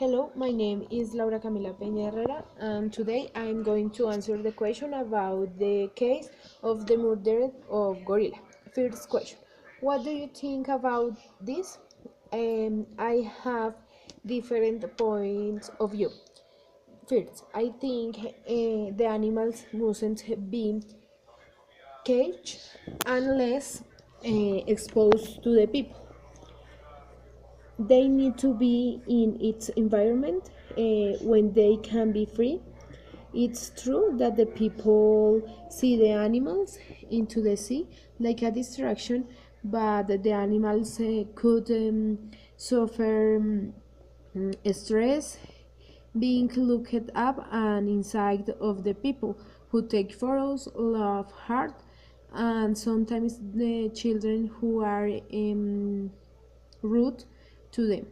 Hello, my name is Laura Camila Peña Herrera, and today I'm going to answer the question about the case of the murder of gorilla. First question: what do you think about this? I have different points of view. First, I think the animals mustn't be caged unless exposed to the people. They need to be in its environment when they can be free. It's true that the people see the animals into the sea like a distraction, but the animals could suffer stress being looked up and inside of the people who take photos, love hard, and sometimes the children who are rude to them.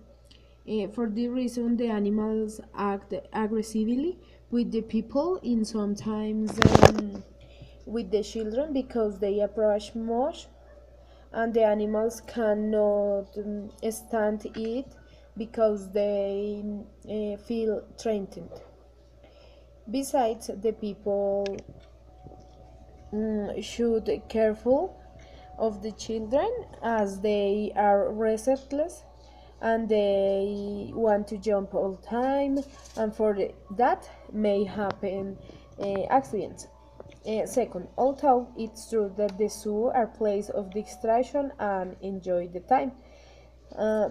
For this reason, the animals act aggressively with the people and sometimes with the children because they approach much and the animals cannot stand it because they feel threatened. Besides, the people should be careful of the children as they are restless and they want to jump all the time, and for that may happen accidents. Second, although it's true that the zoo are place of distraction and enjoy the time,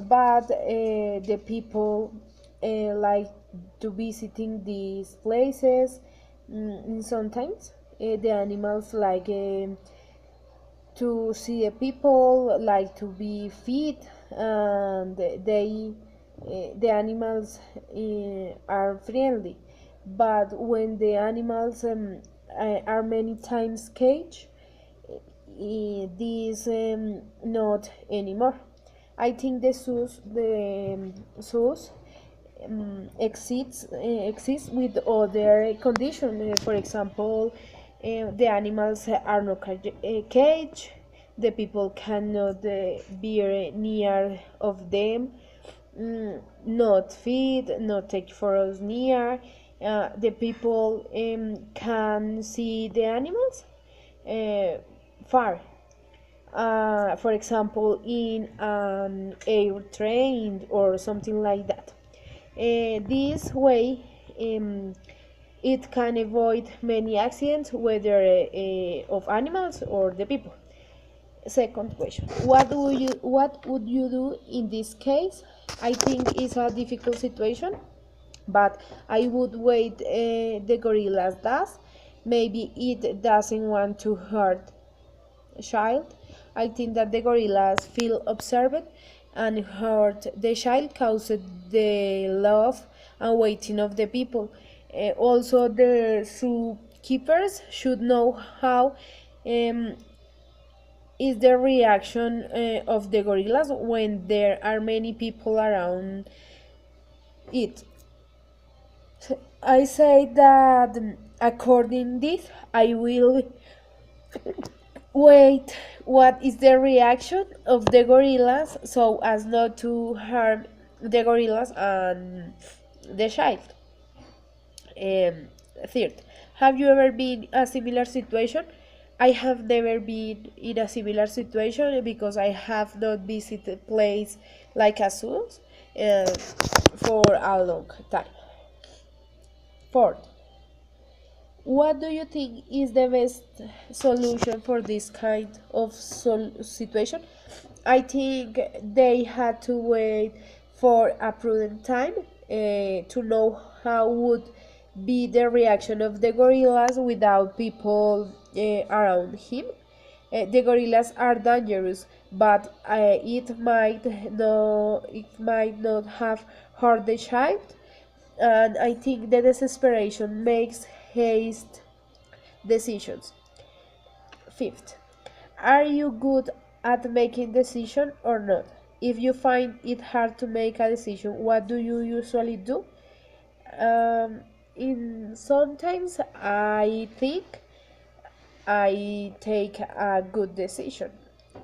but the people like to visiting these places. Sometimes the animals like to see the people, like to be fit, and the animals are friendly. But when the animals are many times caged, this not anymore. I think the zoos exists with other conditions. For example, the animals are not caged. The people cannot be near of them. Not feed, not take photos near. The people can see the animals far. For example, in an air train or something like that. This way, it can avoid many accidents, whether of animals or the people. Second question: What would you do in this case? I think it's a difficult situation, but I would wait the gorillas does. Maybe it doesn't want to hurt a child. I think that the gorillas feel observed and hurt the child caused the love and waiting of the people. Also, the zookeepers should know how um, is the reaction of the gorillas when there are many people around it. I say that according this, I will wait what is the reaction of the gorillas so as not to harm the gorillas and the child. Third, have you ever been in a similar situation? I have never been in a similar situation because I have not visited place like a zoo uh, for a long time. Fourth, what do you think is the best solution for this kind of situation? I think they had to wait for a prudent time to know how would be the reaction of the gorillas without people around him. The gorillas are dangerous, but it might not have hurt the child, and I think the desperation makes haste decisions. Fifth, are you good at making decisions or not? If you find it hard to make a decision, what do you usually do? Um, in sometimes I think I take a good decision,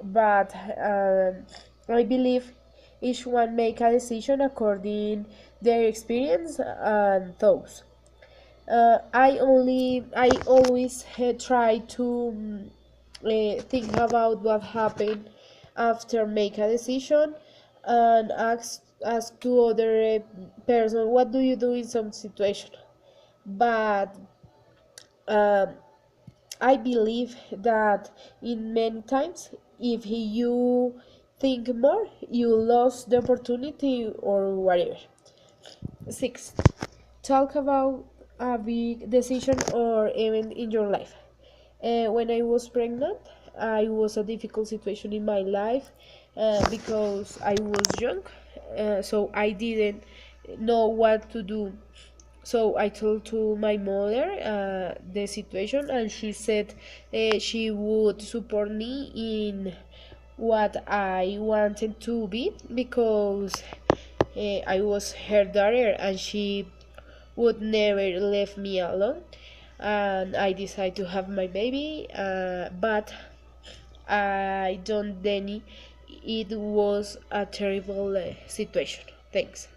but I believe Each one make a decision according their experience and thoughts. I always try to think about what happened after make a decision, and ask to other person what do you do in some situation. But um, I believe that in many times, if you think more, you lost the opportunity or whatever. Six, talk about a big decision or event in your life. When I was pregnant, I was a difficult situation in my life because I was young, so I didn't know what to do. So I told to my mother the situation, and she said she would support me in what I wanted to be because I was her daughter, and she would never leave me alone. And I decided to have my baby, but I don't deny it was a terrible situation. Thanks.